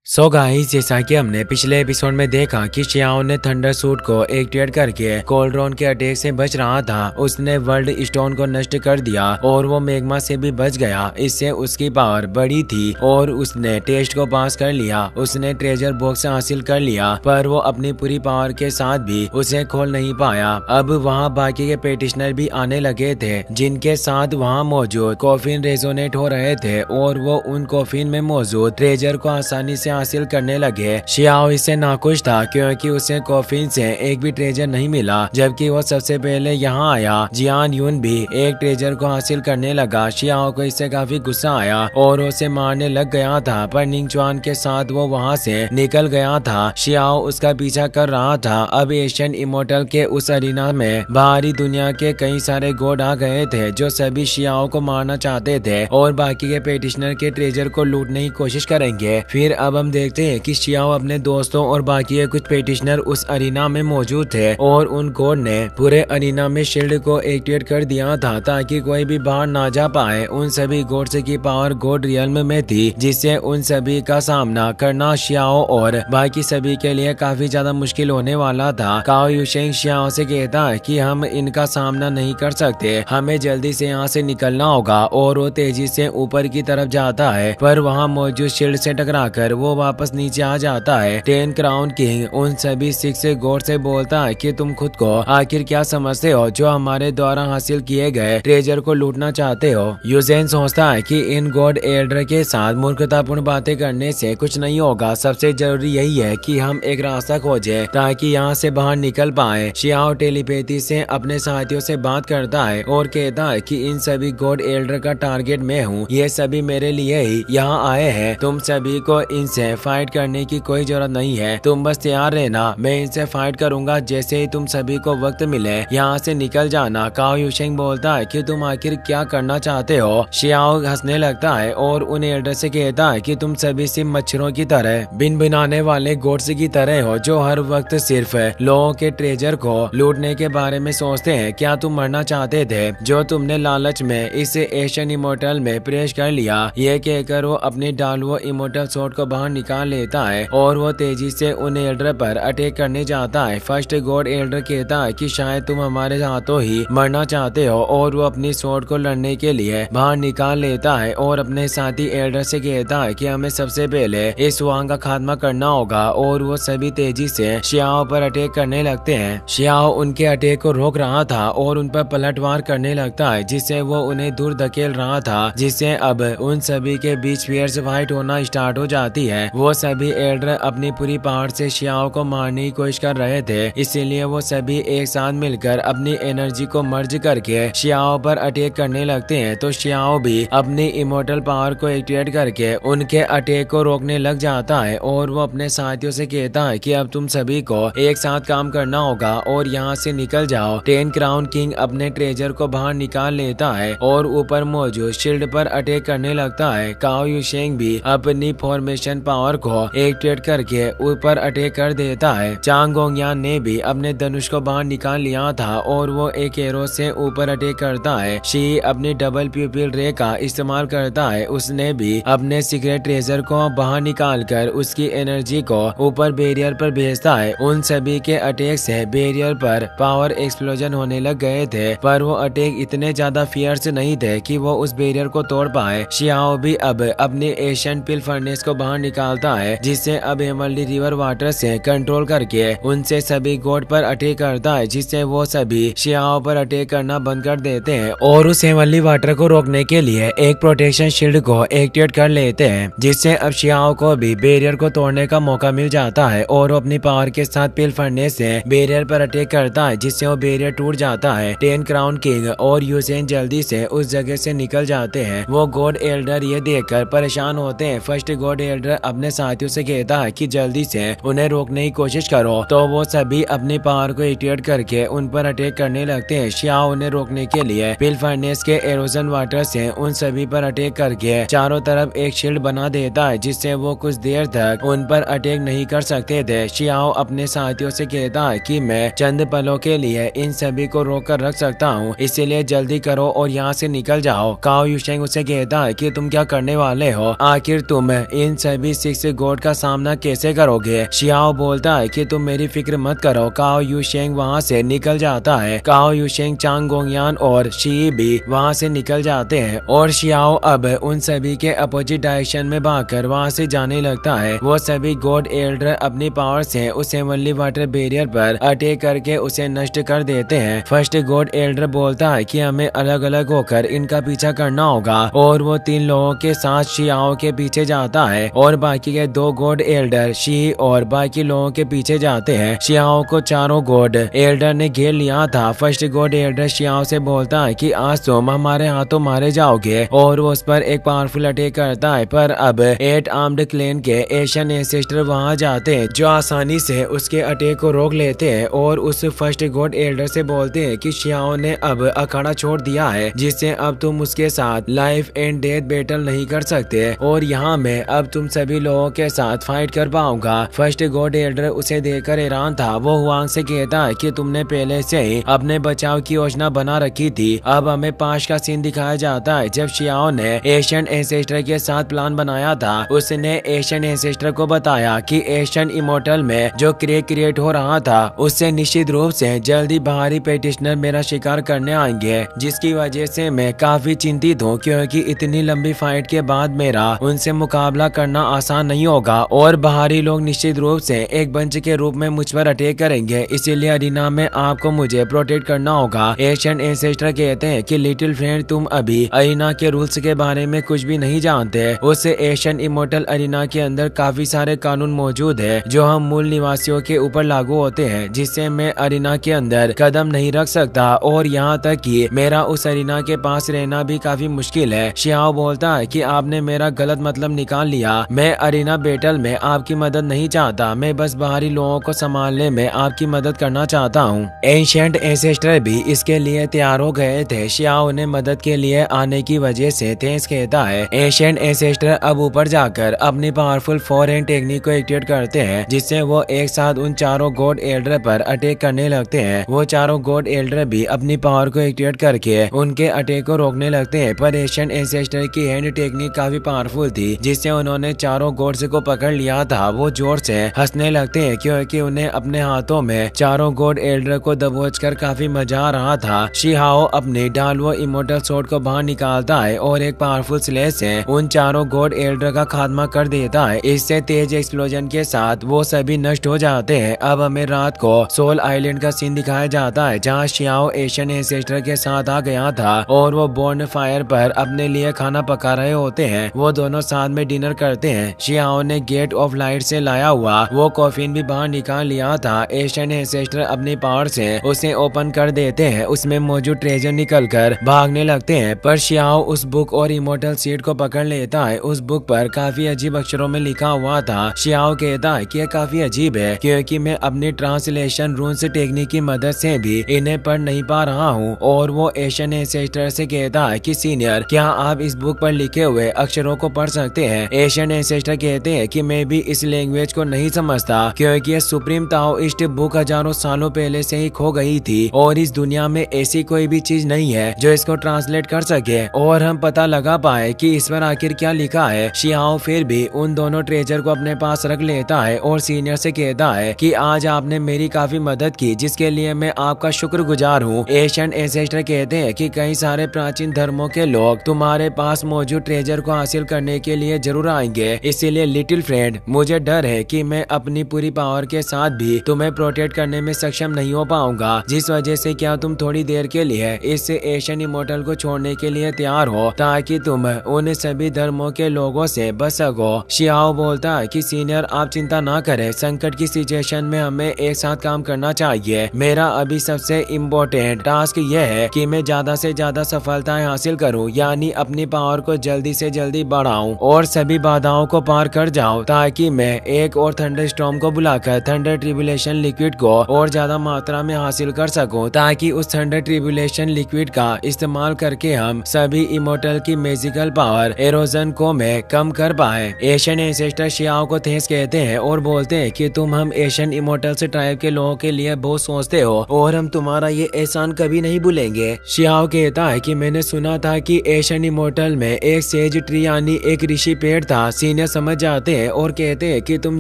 So guys, जैसा कि हमने पिछले एपिसोड में देखा कि शियाओ ने थंडर सूट को एक्टिवेट करके कोल्ड्रॉन के अटैक से बच रहा था। उसने वर्ल्ड स्टोन को नष्ट कर दिया और वो मैग्मा से भी बच गया। इससे उसकी पावर बढ़ी थी और उसने टेस्ट को पास कर लिया। उसने ट्रेजर बॉक्स हासिल कर लिया, पर वो अपनी पूरी पावर के साथ भी उसे खोल नहीं पाया। अब वहाँ बाकी के पेटिशनर भी आने लगे थे, जिनके साथ वहाँ मौजूद कॉफिन रेजोनेट हो रहे थे और वो उन कॉफिन में मौजूद ट्रेजर को आसानी से हासिल करने लगे। शियाओ इससे नाखुश था क्योंकि उसे कॉफिन से एक भी ट्रेजर नहीं मिला, जबकि वो सबसे पहले यहाँ आया। जियान यून भी एक ट्रेजर को हासिल करने लगा। शियाओ को इससे काफी गुस्सा आया और उसे मारने लग गया था, पर निंगचुआन के साथ वो वहाँ से निकल गया था। शियाओ उसका पीछा कर रहा था। अब एशियन इमोर्टल के उस अरीना में बाहरी दुनिया के कई सारे गॉड आ गए थे, जो सभी शियाओ को मारना चाहते थे और बाकी के पेटिशनर के ट्रेजर को लूटने की कोशिश करेंगे। फिर अब हम देखते हैं कि शियाओ अपने दोस्तों और बाकी के कुछ पेटिशनर उस अरीना में मौजूद थे और उन गॉड ने पूरे अरीना में शील्ड को एक्टिवेट कर दिया था ताकि कोई भी बाहर ना जा पाए। उन सभी गॉड्स की पावर गॉड रियल्म में थी, जिससे उन सभी का सामना करना शियाओ और बाकी सभी के लिए काफी ज्यादा मुश्किल होने वाला था। काओ युशेंग शियाओ से कहता है कि हम इनका सामना नहीं कर सकते, हमें जल्दी से यहाँ से निकलना होगा। और वो तेजी से ऊपर की तरफ जाता है, पर वहाँ मौजूद शील्ड से टकराकर वो वापस नीचे आ जाता है। 10 क्राउन किंग उन सभी 6 गॉड से बोलता है कि तुम खुद को आखिर क्या समझते हो जो हमारे द्वारा हासिल किए गए ट्रेजर को लूटना चाहते हो। यूजेन सोचता है कि इन गॉड एल्डर के साथ मूर्खतापूर्ण बातें करने से कुछ नहीं होगा। सबसे जरूरी यही है कि हम एक रास्ता खोजें ताकि यहाँ से बाहर निकल पाए। शियाओ टेलीपैथी से अपने साथियों से बात करता है और कहता है कि इन सभी गॉड एल्डर का टारगेट मैं हूँ। ये सभी मेरे लिए ही यहाँ आए हैं। तुम सभी को इनसे फाइट करने की कोई जरूरत नहीं है, तुम बस तैयार रहना। मैं इनसे फाइट करूंगा जैसे ही तुम सभी को वक्त मिले, यहाँ से निकल जाना। काओ युशेंग बोलता है कि तुम आखिर क्या करना चाहते हो। शियाओ हंसने लगता है और उन एल्डर से कहता है कि तुम सभी सिर्फ मच्छरों की तरह, बिन बनाने वाले गोड्स की तरह हो, जो हर वक्त सिर्फ लोगों के ट्रेजर को लूटने के बारे में सोचते हैं। क्या तुम मरना चाहते थे जो तुमने लालच में इस एशियन इमोर्टल में प्रवेश कर लिया। ये कहकर वो अपनी डालवो इमोर्टल शॉट को बाहर निकाल लेता है और वो तेजी से उन एल्डर पर अटैक करने जाता है। फर्स्ट गॉड एल्डर कहता है कि शायद तुम हमारे हाथों ही मरना चाहते हो और वो अपनी स्वॉर्ड को लड़ने के लिए बाहर निकाल लेता है और अपने साथी एल्डर से कहता है कि हमें सबसे पहले इस वांग का खात्मा करना होगा। और वो सभी तेजी से शियाओ पर अटैक करने लगते हैं। शियाओ उनके अटैक को रोक रहा था और उन पर पलटवार करने लगता है, जिससे वो उन्हें दूर धकेल रहा था, जिससे अब उन सभी के बीच फियर्स फाइट होना स्टार्ट हो जाती है। वो सभी एल्डर अपनी पूरी पावर से शियाओ को मारने की कोशिश कर रहे थे, इसीलिए वो सभी एक साथ मिलकर अपनी एनर्जी को मर्ज करके शियाओ पर अटैक करने लगते हैं। तो शियाओ भी अपनी इमोर्टल पावर को एक्टिवेट करके उनके अटैक को रोकने लग जाता है और वो अपने साथियों से कहता है कि अब तुम सभी को एक साथ काम करना होगा और यहाँ से निकल जाओ। 10 क्राउन किंग अपने ट्रेजर को बाहर निकाल लेता है और ऊपर मौजूद शील्ड पर अटैक करने लगता है। काओ युशेंग भी अपनी फॉर्मेशन पावर को एक्टिवेट करके ऊपर अटैक कर देता है। चांग गोंगयान ने भी अपने धनुष को बाहर निकाल लिया था और वो एक एरो से ऊपर अटैक करता है। शी अपनी डबल प्यूपिल रे का इस्तेमाल करता है। उसने भी अपने सीक्रेट ट्रेजर को बाहर निकाल कर उसकी एनर्जी को ऊपर बैरियर पर भेजता है। उन सभी के अटैक से बैरियर पर पावर एक्सप्लोजन होने लग गए थे, पर वो अटैक इतने ज्यादा फियर्स नहीं थे कि वो उस बैरियर को तोड़ पाए। शियाओ भी अब अपने एशियन पिल फर्नेस को बाहर निकालता है, जिससे अब हेमल्डी रिवर वाटर से कंट्रोल करके उनसे सभी गॉड पर अटैक करता है, जिससे वो सभी शियाओ पर अटैक करना बंद कर देते हैं और उस हेमल्डी वाटर को रोकने के लिए एक प्रोटेक्शन शील्ड को एक्टिवेट कर लेते हैं, जिससे अब शियाओ को भी बैरियर को तोड़ने का मौका मिल जाता है और वो अपनी पावर के साथ पिल फर्नेस से बैरियर पर अटैक करता है, जिससे वो बैरियर टूट जाता है। 10 क्राउन किंग और यूसेन जल्दी से उस जगह से निकल जाते हैं। वो गॉड एल्डर ये देखकर परेशान होते हैं। फर्स्ट गॉड एल्डर अपने साथियों से कहता है कि जल्दी से उन्हें रोकने की कोशिश करो, तो वो सभी अपनी पावर को एक्टिवेट करके उन पर अटैक करने लगते हैं। शियाओ उन्हें रोकने के लिए पिल फर्नेस के एरोजन वाटर से उन सभी पर अटैक करके चारों तरफ एक शील्ड बना देता है, जिससे वो कुछ देर तक उन पर अटैक नहीं कर सकते थे। शियाओ अपने साथियों से कहता है कि मैं चंद पलों के लिए इन सभी को रोक कर रख सकता हूँ, इसीलिए जल्दी करो और यहाँ से निकल जाओ। काओ युशेंग उसे कहता है कि तुम क्या करने वाले हो, आखिर तुम इन सभी सभी 6 गॉड का सामना कैसे करोगे। शियाओ बोलता है कि तुम मेरी फिक्र मत करो। काओ यूशेंग वहाँ से निकल जाता है। काओ यूशेंग, चांग गोंगयान और शी भी वहाँ से निकल जाते हैं और शियाओ अब उन सभी के अपोजिट डायरेक्शन में भागकर वहाँ से जाने लगता है। वो सभी गॉड एल्डर अपनी पावर से उस हेवनली वाटर बैरियर पर अटैक करके उसे नष्ट कर देते हैं। फर्स्ट गॉड एल्डर बोलता है कि हमें अलग अलग होकर इनका पीछा करना होगा और वो 3 लोगों के साथ शियाओ के पीछे जाता है और बाकी के 2 गॉड एल्डर शी और बाकी लोगों के पीछे जाते हैं। शियाओ को चारों गॉड एल्डर ने घेर लिया था। फर्स्ट गॉड एल्डर शियाओ से बोलता है कि आज तुम हमारे हाथों मारे जाओगे और वो उस पर एक पावरफुल अटैक करता है। पर अब 8 आर्म्ड क्लेन के एशियन एंसेस्टर वहां जाते हैं जो आसानी से उसके अटैक को रोक लेते हैं और उस फर्स्ट गॉड एल्डर से बोलते हैं कि शियाओ ने अब अखाड़ा छोड़ दिया है, जिससे अब तुम उसके साथ लाइफ एंड डेथ बैटल नहीं कर सकते और यहाँ मैं अब तुम सभी लोगों के साथ फाइट कर पाऊंगा। फर्स्ट गॉड एल्डर उसे देखकर हैरान था। वो हुआंग से कहता है कि तुमने पहले से ही अपने बचाव की योजना बना रखी थी। अब हमें पास का सीन दिखाया जाता है जब शियाओ ने एशियन एंसेस्टर के साथ प्लान बनाया था। उसने एशियन एंसेस्टर को बताया कि एशियन इमोर्टल में जो क्रिएट हो रहा था उससे निश्चित रूप से जल्दी बाहरी पेटिशनर मेरा शिकार करने आएंगे, जिसकी वजह से मैं काफी चिंतित हूँ क्योंकि इतनी लंबी फाइट के बाद मेरा उनसे मुकाबला करना आसान नहीं होगा और बाहरी लोग निश्चित रूप से एक बंच के रूप में मुझ पर अटैक करेंगे। इसीलिए अरीना में आपको मुझे प्रोटेक्ट करना होगा। एशियन एंसेस्टर कहते हैं कि लिटिल फ्रेंड, तुम अभी अरीना के रूल्स के बारे में कुछ भी नहीं जानते। उस एशियन इमोर्टल अरीना के अंदर काफी सारे कानून मौजूद है जो हम मूल निवासियों के ऊपर लागू होते हैं, जिससे मैं अरीना के अंदर कदम नहीं रख सकता और यहाँ तक कि मेरा उस अरीना के पास रहना भी काफी मुश्किल है। शियाओ बोलता है कि आपने मेरा गलत मतलब निकाल लिया। मैं अरीना बैटल में आपकी मदद नहीं चाहता, मैं बस बाहरी लोगों को संभालने में आपकी मदद करना चाहता हूँ। एंशिएंट एंसेस्टर भी इसके लिए तैयार हो गए थे। शियाओ ने मदद के लिए आने की वजह से थैंक्स कहता है। एंशिएंट एंसेस्टर अब ऊपर जाकर अपनी पावरफुल फोरहैंड टेक्निक को एक्टिवेट करते हैं, जिससे वो एक साथ उन चारों गॉड एल्डर पर अटैक करने लगते हैं। वो चारों गॉड एल्डर भी अपनी पावर को एक्टिवेट करके उनके अटैक को रोकने लगते हैं। पर एशियन एंसेस्टर की हैंड टेक्निक काफी पावरफुल थी, जिससे उन्होंने चारों गॉड्स को पकड़ लिया था। वो जोर से हंसने लगते हैं क्योंकि उन्हें अपने हाथों में चारों गॉड एल्डर को दबोच कर काफी मजा आ रहा था। शिहाओ अपने डालवो इमोर्टल स्वॉर्ड को बाहर निकालता है और एक पावरफुल स्लेश से उन चारों गॉड एल्डर का खात्मा कर देता है। इससे तेज एक्सप्लोजन के साथ वो सभी नष्ट हो जाते हैं। अब हमें रात को सोल आइलैंड का सीन दिखाया जाता है जहाँ शियाओ एशियन एंसेस्टर के साथ आ गया था और वो बॉर्न फायर पर अपने लिए खाना पका रहे होते हैं। वो दोनों साथ में डिनर करते हैं। शियाओ ने गेट ऑफ लाइट से लाया हुआ वो कॉफिन भी बाहर निकाल लिया था। एशियन एंसेस्टर अपनी पावर से उसे ओपन कर देते हैं। उसमें मौजूद ट्रेजर निकलकर भागने लगते हैं, पर शियाओ उस बुक और इमोर्टल सीड को पकड़ लेता है। उस बुक पर काफी अजीब अक्षरों में लिखा हुआ था। शियाओ कहता है कि यह काफी अजीब है क्योंकि मैं अपनी ट्रांसलेशन रून्स टेक्निक की मदद से भी इन्हें पढ़ नहीं पा रहा हूँ। और वो एशियन एंसेस्टर से कहता है कि सीनियर, क्या आप इस बुक पर लिखे हुए अक्षरों को पढ़ सकते हैं। एशियन एंसेस्टर कहते हैं कि मैं भी इस लैंग्वेज को नहीं समझता क्योंकि यह सुप्रीम ताओइस्ट बुक हजारों सालों पहले से ही खो गई थी और इस दुनिया में ऐसी कोई भी चीज नहीं है जो इसको ट्रांसलेट कर सके और हम पता लगा पाए कि इस पर आखिर क्या लिखा है। शियाओ फिर भी उन दोनों ट्रेजर को अपने पास रख लेता है और सीनियर से कहता है कि आज आपने मेरी काफी मदद की, जिसके लिए मैं आपका शुक्रगुजार हूँ। एशियन एंसेस्टर कहते हैं कि कई सारे प्राचीन धर्मों के लोग तुम्हारे पास मौजूद ट्रेजर को हासिल करने के लिए जरूर आएंगे, इसीलिए लिटिल फ्रेंड, मुझे डर है कि मैं अपनी पूरी पावर के साथ भी तुम्हें प्रोटेक्ट करने में सक्षम नहीं हो पाऊंगा, जिस वजह से क्या तुम थोड़ी देर के लिए इस एशियन इमोर्टल को छोड़ने के लिए तैयार हो ताकि तुम उन सभी धर्मों के लोगों से बच सको। शियाओ बोलता है कि सीनियर, आप चिंता ना करें, संकट की सिचुएशन में हमें एक साथ काम करना चाहिए। मेरा अभी सबसे इम्पोर्टेंट टास्क यह है कि मैं ज्यादा से ज्यादा सफलताएं हासिल करूं, यानी अपनी पावर को जल्दी से जल्दी बढ़ाऊं और सभी बाधाओं को पार कर जाऊं ताकि मैं एक और थंडर स्टॉर्म को बुलाकर थंडर ट्रिब्यूलेशन लिक्विड को और ज्यादा मात्रा में हासिल कर सकूं, ताकि उस थंडर ट्रिब्यूलेशन लिक्विड का इस्तेमाल करके हम सभी इमोर्टल की मैजिकल पावर एरोजन को मैं कम कर पाए। एशियन एंसेस्टर शियाओ को थैंक्स कहते हैं और बोलते हैं कि तुम हम एशियन इमोर्टल से ट्राइब के लोगों के लिए बहुत सोचते हो और हम तुम्हारा ये एहसान कभी नहीं भूलेंगे। शियाओ कहता है कि मैंने सुना था कि एशियन इमोर्टल में एक सेज ट्री यानी एक ऋषि पेड़ था। सीनियर यह समझ जाते हैं और कहते हैं कि तुम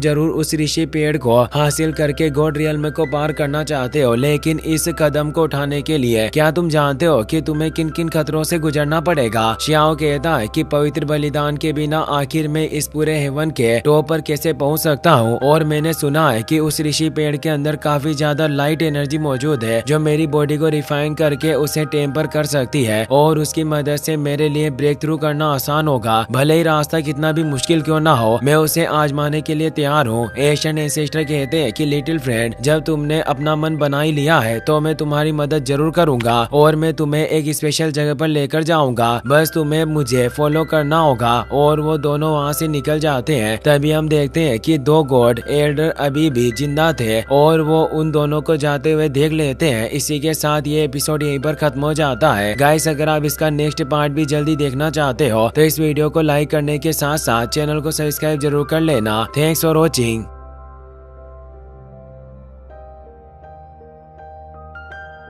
जरूर उस ऋषि पेड़ को हासिल करके गॉड रियल्म को पार करना चाहते हो, लेकिन इस कदम को उठाने के लिए क्या तुम जानते हो कि तुम्हें किन किन खतरों से गुजरना पड़ेगा? शियाओ कहता है कि पवित्र बलिदान के बिना आखिर में इस पूरे हेवन के टॉप पर कैसे पहुंच सकता हूं, और मैंने सुना है कि उस ऋषि पेड़ के अंदर काफी ज्यादा लाइट एनर्जी मौजूद है जो मेरी बॉडी को रिफाइन करके उसे टेम्पर कर सकती है, और उसकी मदद से मेरे लिए ब्रेक थ्रू करना आसान होगा। भले ही रास्ता कितना भी मुश्किल क्यों ना हो, मैं उसे आजमाने के लिए तैयार हूँ। एशियन एंसेस्टर कहते हैं कि लिटिल फ्रेंड, जब तुमने अपना मन बना ही लिया है तो मैं तुम्हारी मदद जरूर करूंगा और मैं तुम्हें एक स्पेशल जगह पर लेकर जाऊंगा। बस तुम्हें मुझे फॉलो करना होगा। और वो दोनों वहाँ से निकल जाते हैं। तभी हम देखते हैं कि दो गॉड एल्डर अभी भी जिंदा थे और वो उन दोनों को जाते हुए देख लेते हैं। इसी के साथ ये एपिसोड यहीं पर खत्म हो जाता है। गाइस, अगर आप इसका नेक्स्ट पार्ट भी जल्दी देखना चाहते हो तो इस वीडियो को लाइक करने के साथ साथ चैनल को सब्सक्राइब जरूर कर लेना। Thanks for watching.